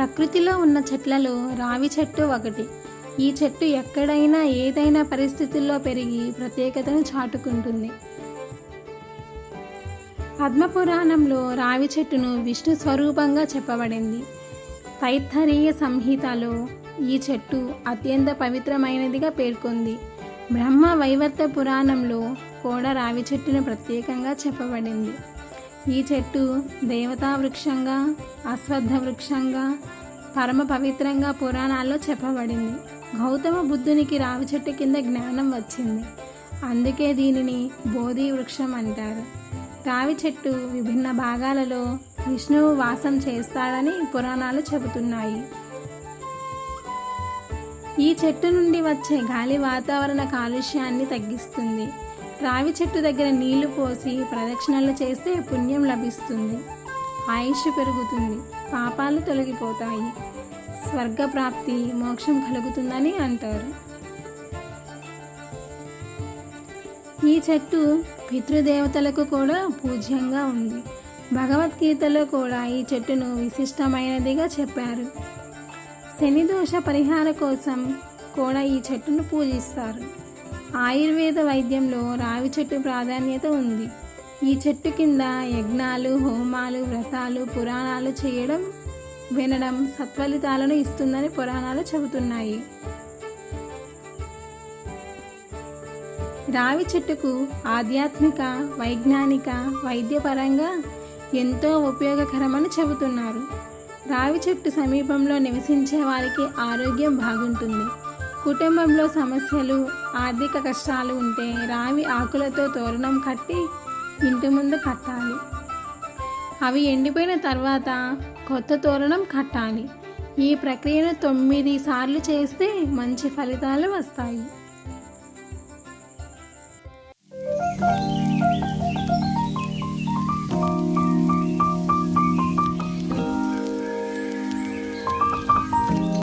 ప్రకృతిలో ఉన్న చెట్లలో రావి చెట్టు ఒకటి. ఈ చెట్టు ఎక్కడైనా ఏదైనా పరిస్థితుల్లో పెరిగి ప్రత్యేకతను చాటుకుంటుంది. పద్మపురాణంలో రావి చెట్టును విష్ణు స్వరూపంగా చెప్పబడింది. తైత్తరీయ సంహితలో ఈ చెట్టు అత్యంత పవిత్రమైనదిగా పేర్కొంది. బ్రహ్మ వైవర్త పురాణంలో కూడా రావి చెట్టును ప్రత్యేకంగా చెప్పబడింది. ఈ చెట్టు దేవతా వృక్షంగా, అశ్వత్థ వృక్షంగా, పరమ పవిత్రంగా పురాణాల్లో చెప్పబడింది. గౌతమ బుద్ధునికి రావి చెట్టు కింద జ్ఞానం వచ్చింది. అందుకే దీనిని బోధి వృక్షం అంటారు. రావి చెట్టు విభిన్న భాగాలలో విష్ణువు వాసం చేస్తాడని పురాణాలు చెబుతున్నాయి. ఈ చెట్టు నుండి వచ్చే గాలి వాతావరణ కాలుష్యాన్ని తగ్గిస్తుంది. రావి చెట్టు దగ్గర నీళ్లు పోసి ప్రదక్షిణలు చేస్తే పుణ్యం లభిస్తుంది, ఆయుష్ పెరుగుతుంది, పాపాలు తొలగిపోతాయి, స్వర్గప్రాప్తి, మోక్షం కలుగుతుందని అంటారు. ఈ చెట్టు పితృదేవతలకు కూడా పూజ్యంగా ఉంది. భగవద్గీతలో కూడా ఈ చెట్టును విశిష్టమైనదిగా చెప్పారు. శని దోష పరిహార కోసం కూడా ఈ చెట్టును పూజిస్తారు. ఆయుర్వేద వైద్యంలో రావి చెట్టు ప్రాధాన్యత ఉంది. ఈ చెట్టు కింద యజ్ఞాలు, హోమాలు, వ్రతాలు, పురాణాలు చేయడం, వినడం సత్ఫలితాలను ఇస్తుందని పురాణాలు చెబుతున్నాయి. రావి చెట్టుకు ఆధ్యాత్మిక, వైజ్ఞానిక, వైద్యపరంగా ఎంతో ఉపయోగకరమని చెబుతున్నారు. రావి చెట్టు సమీపంలో నివసించే వారికి ఆరోగ్యం బాగుంటుంది. కుటుంబంలో సమస్యలు, ఆర్థిక కష్టాలు ఉంటే రావి ఆకులతో తోరణం కట్టి ఇంటి ముందు కట్టాలి. అవి ఎండిపోయిన తర్వాత కొత్త తోరణం కట్టాలి. ఈ ప్రక్రియను 9 సార్లు చేస్తే మంచి ఫలితాలు వస్తాయి.